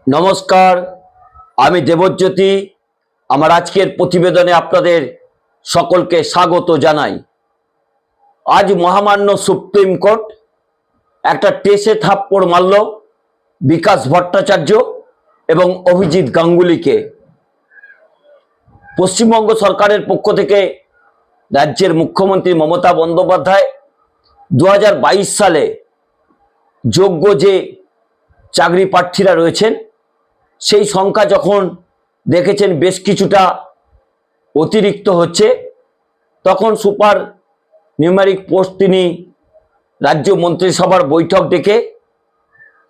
নমস্কার, আমি দেবজ্যোতি। আমার আজকের প্রতিবেদনে আপনাদের সকলকে স্বাগত জানাই। আজ মহামান্য সুপ্রিম কোর্ট একটা টেসে থাপ্পড় মারল বিকাশ ভট্টাচার্য এবং অভিজিৎ গাঙ্গুলিকে। পশ্চিমবঙ্গ সরকারের পক্ষ থেকে রাজ্যের মুখ্যমন্ত্রী মমতা বন্দ্যোপাধ্যায় 2022 সালে যোগ্য যে চাকরি প্রার্থীরা রয়েছেন সেই সংখ্যা যখন দেখেছেন বেশ কিছুটা অতিরিক্ত হচ্ছে, তখন সুপার নিউমেরিক পোস্ট তিনি রাজ্য মন্ত্রিসভার বৈঠক ডেকে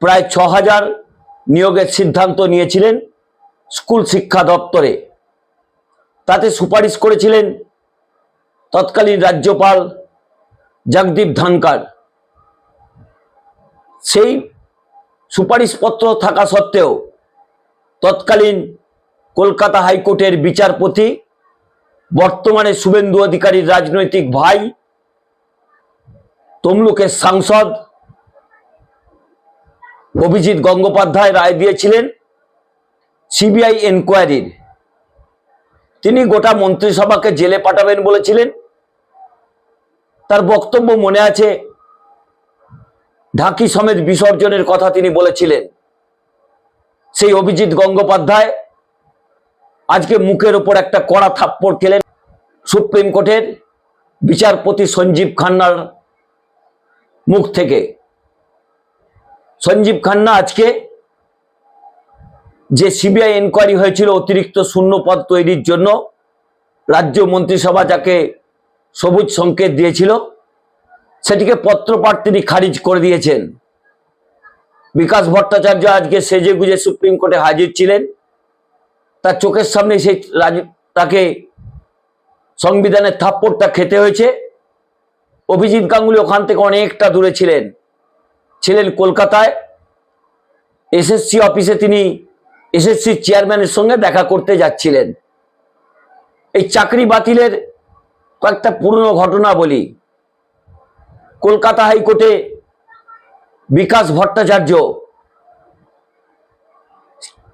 প্রায় 6000 নিয়োগের সিদ্ধান্ত নিয়েছিলেন স্কুল শিক্ষা দপ্তরে। তাতে সুপারিশ করেছিলেন তৎকালীন রাজ্যপাল জগদীপ ধনকর। সেই সুপারিশপত্র থাকা সত্ত্বেও তৎকালীন কলকাতা হাইকোর্টের বিচারপতি, বর্তমানে শুভেন্দু অধিকারীর রাজনৈতিক ভাই, তমলুকের সাংসদ অভিজিৎ গঙ্গোপাধ্যায় রায় দিয়েছিলেন সিবিআই এনকোয়ারির। তিনি গোটা মন্ত্রিসভাকে জেলে পাঠাবেন বলেছিলেন। তার বক্তব্য মনে আছে, ঢাকি সমেত বিসর্জনের কথা তিনি বলেছিলেন। সেই অভিজিৎ গঙ্গোপাধ্যায় আজকে মুখের উপর একটা কড়া থাপ্পড় খেলেন সুপ্রিম কোর্টের বিচারপতি সঞ্জীব খান্নার মুখ থেকে। সঞ্জীব খান্না আজকে যে সিবিআই এনকোয়ারি হয়েছিল অতিরিক্ত শূন্যপদ তৈরির জন্য, রাজ্য মন্ত্রিসভা যাকে সবুজ সংকেত দিয়েছিল, সেটিকে পত্রপাঠ তিনি খারিজ করে দিয়েছেন। বিকাশ ভট্টাচার্য আজকে সেজে গুজে সুপ্রিম কোর্টে হাজির ছিলেন। তার চোখের সামনে সেই তাকে সংবিধানের থাপ্পড়টা খেতে হয়েছে। অভিজিৎ গাঙ্গুলি ওখান থেকে অনেকটা দূরে ছিলেন কলকাতায়। এসএসসি অফিসে তিনি এসএসসি চেয়ারম্যানের সঙ্গে দেখা করতে যাচ্ছিলেন। এই চাকরি বাতিলের কয়েকটা পুরনো ঘটনা বলি। কলকাতা হাইকোর্টে বিকাশ ভট্টাচার্য,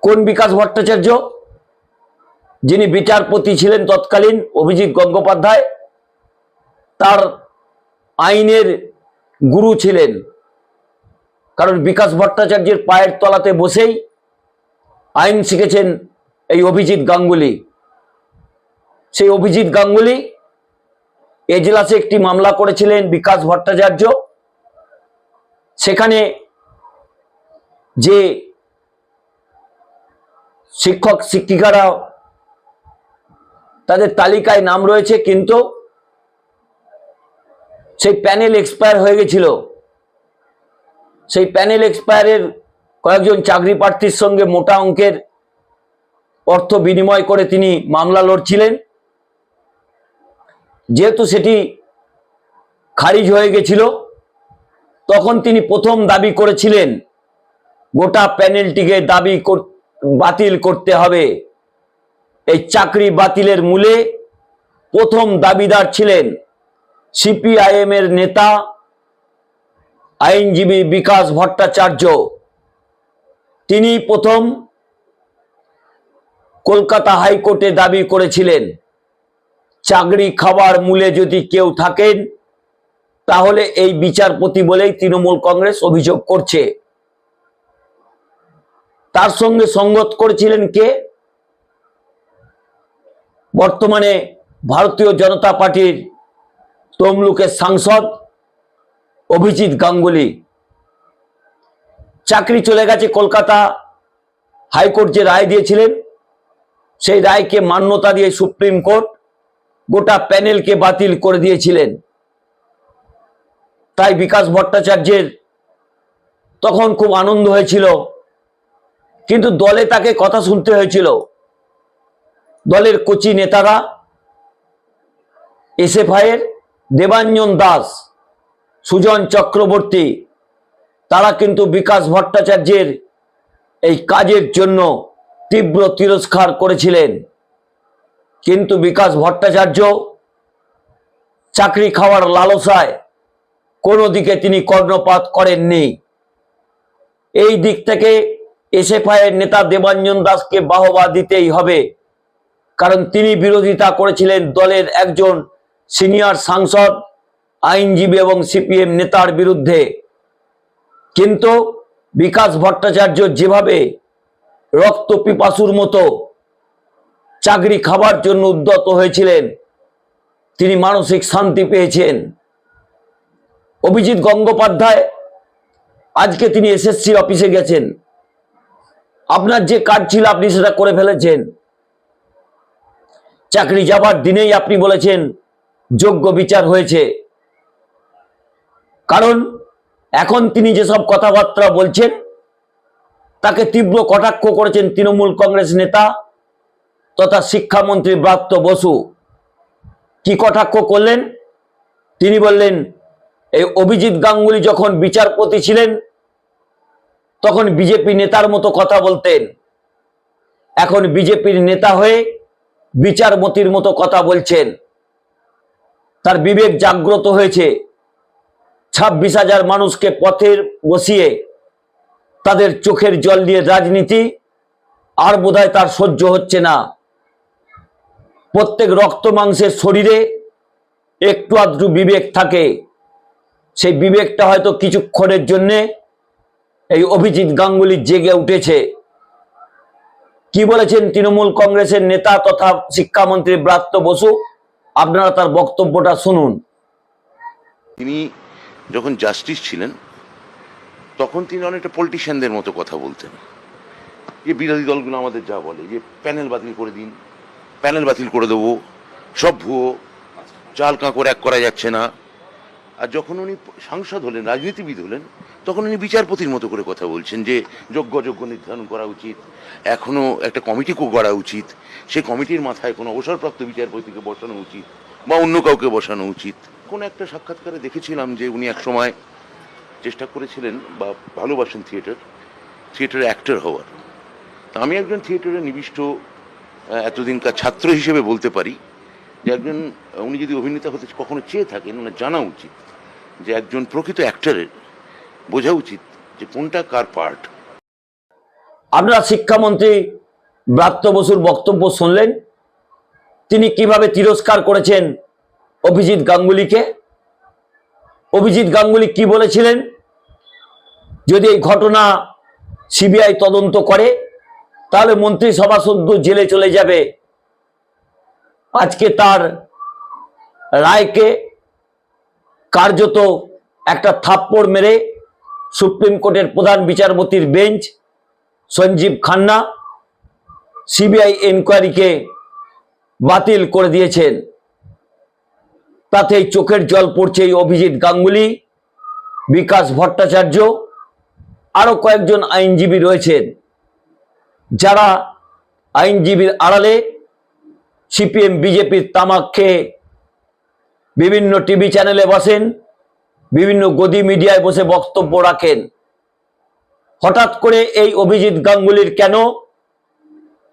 কোন বিকাশ ভট্টাচার্য? যিনি বিচারপতি ছিলেন তৎকালীন অভিজিৎ গঙ্গোপাধ্যায়, তার আইনের গুরু ছিলেন। কারণ বিকাশ ভট্টাচার্যের পায়ের তলাতে বসেই আইন শিখেছেন এই অভিজিৎ গাঙ্গুলি। সেই অভিজিৎ গাঙ্গুলি এজলাসে একটি মামলা করেছিলেন বিকাশ ভট্টাচার্য। সেখানে যে শিক্ষক শিক্ষিকারা তাদের তালিকায় নাম রয়েছে, কিন্তু সেই প্যানেল এক্সপায়ার হয়ে গেছিল। সেই প্যানেল এক্সপায়ারের কয়েকজন চাকরি প্রার্থীর সঙ্গে মোটা অঙ্কের অর্থ বিনিময় করে তিনি মামলা লড়ছিলেন। যেহেতু সেটি খারিজ হয়ে গেছিল, তখন তিনি প্রথম দাবি করেছিলেন গোটা প্যানেলটিকে বাতিল করতে হবে। এই চাকরি বাতিলের মূলে প্রথম দাবিদার ছিলেন সিপিআইএম এর নেতা আইনজীবী বিকাশ ভট্টাচার্য। তিনি প্রথম কলকাতা হাইকোর্টে দাবি করেছিলেন চাকরি খাওয়ার মূলে যদি কেউ থাকেন তাহলে এই বিচারপতি বলেই তৃণমূল কংগ্রেস অভিযোগ করছে। তার সঙ্গে সঙ্গত করেছিলেন কে? বর্তমানে ভারতীয় জনতা পার্টির তমলুকের সাংসদ অভিজিৎ গাঙ্গুলি। চাকরি চলে গেছে, কলকাতা হাইকোর্ট যে রায় দিয়েছিলেন সেই রায়কে মান্যতা দিয়ে সুপ্রিম কোর্ট গোটা প্যানেলকে বাতিল করে দিয়েছিলেন। তাই বিকাশ ভট্টাচার্যের তখন খুব আনন্দ হয়েছিল, কিন্তু দলে তাকে কথা শুনতে হয়েছিল। দলের কচি নেতারা, এসএফআই এর দেবাঞ্জন দাস, সুজন চক্রবর্তী, তারা কিন্তু বিকাশ ভট্টাচার্যের এই কাজের জন্য তীব্র তিরস্কার করেছিলেন। কিন্তু বিকাশ ভট্টাচার্য চাকরি খাওয়ার লালসায় কোনো দিকে তিনি কর্ণপাত করেননি। এই দিক থেকে এসএফআই এর নেতা দেবাঞ্জন দাসকে বাহবা দিতেই হবে, কারণ তিনি বিরোধিতা করেছিলেন দলের একজন সিনিয়র সাংসদ, আইনজীবী এবং সিপিএম নেতার বিরুদ্ধে। কিন্তু বিকাশ ভট্টাচার্য যেভাবে রক্ত পিপাসুর মতো চাকরি খাবার জন্য উদ্যত হয়েছিলেন, তিনি মানসিক শান্তি পেয়েছেন। অভিজিৎ গঙ্গোপাধ্যায় আজকে তিনি এসএসসির অফিসে গেছেন, আপনার যে কাজ ছিল আপনি সেটা করে ফেলেছেন। চাকরি যাবার দিনেই আপনি বলেছেন যোগ্য বিচার হয়েছে, কারণ এখন তিনি যেসব কথাবার্তা বলছেন তাকে তীব্র কটাক্ষ করেছেন তৃণমূল কংগ্রেস নেতা তথা শিক্ষামন্ত্রী ব্রাত্য বসু। কি কটাক্ষ করলেন? তিনি বললেন এই অভিজিৎ গাঙ্গুলি যখন বিচারপতি ছিলেন তখন বিজেপি নেতার মতো কথা বলতেন, এখন বিজেপির নেতা হয়ে বিচারপতির মতো কথা বলছেন। তার বিবেক জাগ্রত হয়েছে। 26,000 মানুষকে পথে বসিয়ে তাদের চোখের জল দিয়ে রাজনীতি আর বোধহয় তার সহ্য হচ্ছে না। প্রত্যেক রক্ত মাংসের শরীরে একটু আধটু বিবেক থাকে, সেই বিবেকটা হয়তো কিছুক্ষণের জন্যে এই অভিজিৎ গাঙ্গুলি জেগে উঠেছে। কি বলেছেন তৃণমূল কংগ্রেসের নেতা তথা শিক্ষামন্ত্রী ব্রাত্য বসু, আপনারা তার বক্তব্যটা শুনুন। তিনি যখন জাস্টিস ছিলেন তখন তিনি অনেকটা পলিটিশিয়ানদের মতো কথা বলতেন, যে বিরোধী দলগুলো আমাদের যা বলে যে প্যানেল বাতিল করে দিন, প্যানেল বাতিল করে দেবো, সব ভুয়ো, চাল কাঁকড় এক করা যাচ্ছে না। আর যখন উনি সাংসদ হলেন, রাজনীতিবিদ হলেন, তখন উনি বিচারপতির মতো করে কথা বলছেন যে যোগ্য নির্ধারণ করা উচিত, এখনও একটা কমিটি করা উচিত, সেই কমিটির মাথায় কোনো অবসরপ্রাপ্ত বিচারপতিকে বসানো উচিত বা অন্য কাউকে বসানো উচিত। কোনো একটা সাক্ষাৎকারে দেখেছিলাম যে উনি একসময় চেষ্টা করেছিলেন বা ভালোবাসেন থিয়েটারে অ্যাক্টর হওয়ার। আমি একজন থিয়েটারে নিবিষ্ট এতদিনকার ছাত্র হিসেবে বলতে পারি যে উনি যদি অভিনেতা হতে কখনো চেয়ে থাকেন, ওনার জানা উচিত যে একজন প্রকৃত অ্যাক্টরের বোঝা উচিত যে কোনটা কার পার্ট। আপনারা শিক্ষামন্ত্রী ব্রাত্য বসুর বক্তব্য শুনলেন, তিনি কিভাবে তিরস্কার করেছেন অভিজিৎ গাঙ্গুলিকে। অভিজিৎ গাঙ্গুলি কি বলেছিলেন? যদি এই ঘটনা সিবিআই তদন্ত করে তাহলে মন্ত্রিসভা সদ্য জেলে চলে যাবে। আজকে তার রায়কে কার্যত একটা থাপ্পড় মেরে সুপ্রিম কোর্টের প্রধান বিচারপতির বেঞ্চ সঞ্জীব খান্না সিবিআই এনকোয়ারিকে বাতিল করে দিয়েছেন। তাতেই চোখের জল পড়ছে এই অভিজিৎ গাঙ্গুলি, বিকাশ ভট্টাচার্য, আরো কয়েকজন আইনজীবী রয়েছেন যারা আইনজীবীর আড়ালে সিপিএম বিজেপির তামাক খেয়ে বিভিন্ন টিভি চ্যানেলে বসেন, বিভিন্ন গদি মিডিয়ায় বসে বক্তব্য রাখেন। হঠাৎ করে এই অভিজিৎ গাঙ্গুলির কেন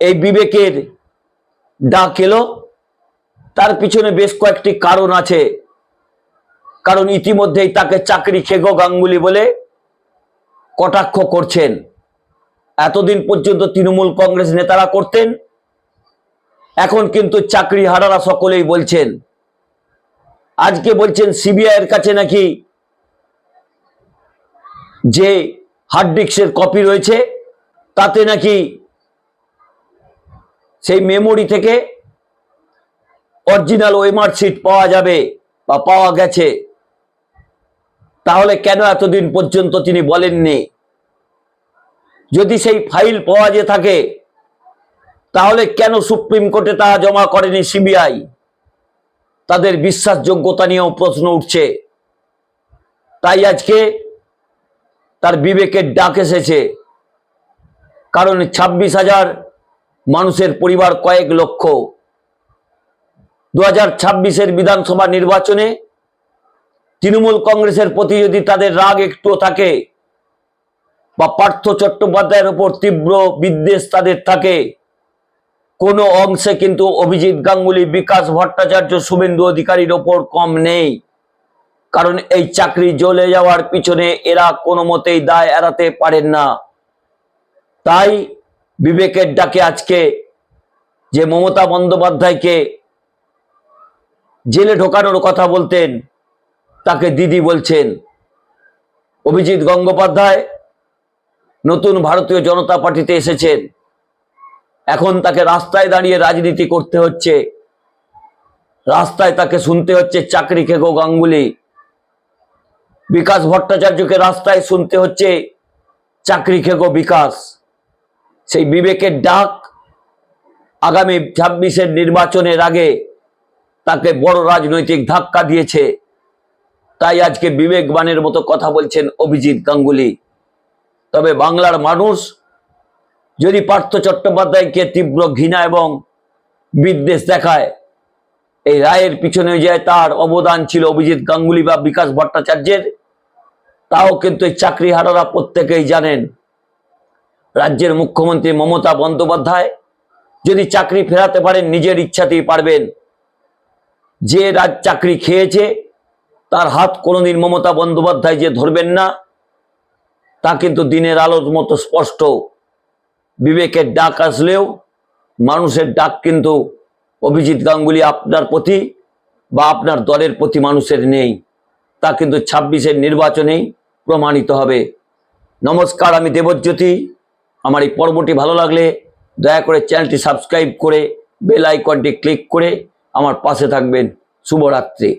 এই বিবেকের ডাক এলো? তার পিছনে বেশ কয়েকটি কারণ আছে। কারণ ইতিমধ্যেই তাকে চাকরি খেগো গাঙ্গুলি বলে কটাক্ষ করছেন। এতদিন পর্যন্ত তৃণমূল কংগ্রেস নেতারা করতেন, এখন কিন্তু চাকরি হারারা সকলেই বলছেন। আজকে বলছেন সিবিআই এর কাছে নাকি যে হার্ড ডিস্কের কপি রয়েছে তাতে নাকি সেই মেমোরি থেকে অরিজিনাল ওএমআর শিট পাওয়া যাবে বা পাওয়া গেছে। তাহলে কেন এতদিন পর্যন্ত তিনি বলেননি? যদি সেই ফাইল পাওয়া যেয়ে থাকে তাহলে কেন সুপ্রিম কোর্টে তা জমা করেনি সিবিআই? তাদের বিশ্বাসযোগ্যতা নিয়েও প্রশ্ন উঠছে। তাই আজকে তার বিবেকের ডাক এসেছে, কারণ 26,000 মানুষের পরিবার, কয়েক লক্ষ। 2026-এর বিধানসভা নির্বাচনে তৃণমূল কংগ্রেসের প্রতি যদি তাদের রাগ একটু থাকে বা পার্থ চট্টোপাধ্যায়ের উপর তীব্র বিদ্বেষ তাদের থাকে, কোনো অংশে কিন্তু অভিজিৎ গাঙ্গুলি, বিকাশ ভট্টাচার্য, শুভেন্দু অধিকারীর ওপর কম নেই। কারণ এই চাকরি জ্বলে যাওয়ার পিছনে এরা কোনো মতেই দায় এড়াতে পারেন না। তাই বিবেকের ডাকে আজকে যে মমতা বন্দ্যোপাধ্যায়কে জেলে ঢোকানোর কথা বলতেন তাকে দিদি বলছেন। অভিজিৎ গঙ্গোপাধ্যায় নতুন ভারতীয় জনতা পার্টিতে এসেছেন, এখন তাকে রাস্তায় দাঁড়িয়ে রাজনীতি করতে হচ্ছে, রাস্তায় তাকে শুনতে হচ্ছে চাকরি খেগো গাঙ্গুলি। বিকাশ ভট্টাচার্যকে রাস্তায় শুনতে হচ্ছে চাকরি খেগো বিকাশ। সেই বিবেকের ডাক আগামী 26-এর নির্বাচনের আগে তাকে বড় রাজনৈতিক ধাক্কা দিয়েছে। তাই আজকে বিবেকবানের মতো কথা বলছেন অভিজিৎ গাঙ্গুলি। তবে বাংলার মানুষ যদি পার্থ চট্টোপাধ্যায়কে তীব্র ঘৃণা এবং বিদ্বেষ দেখায়, এই রায়ের পিছনে যে তার অবদান ছিল অভিজিৎ গাঙ্গুলি বা বিকাশ ভট্টাচার্যের, তাও কিন্তু এই চাকরিহারারা প্রত্যেকেই জানেন। রাজ্যের মুখ্যমন্ত্রী মমতা বন্দ্যোপাধ্যায় যদি চাকরি ফেরাতে পারেন নিজের ইচ্ছাতেই পারবেন। যে চাকরি খেয়েছে তার হাত কোনোদিন মমতা বন্দ্যোপাধ্যায় যে ধরবেন না, তা কিন্তু দিনের আলোর মতো স্পষ্ট। বিবেকের ডাক আসলেও মানুষের ডাক কিন্তু অভিজিৎ গাঙ্গুলি আপনার প্রতি বা আপনার দলের প্রতি মানুষের নেই। তা কিন্তু 26-এর নির্বাচনেই প্রমাণিত হবে। নমস্কার, আমি দেবজ্যোতি। আমার এই পর্বটি ভালো লাগলে দয়া করে চ্যানেলটি সাবস্ক্রাইব করে বেল আইকনটি ক্লিক করে আমার পাশে থাকবেন। শুভরাত্রি।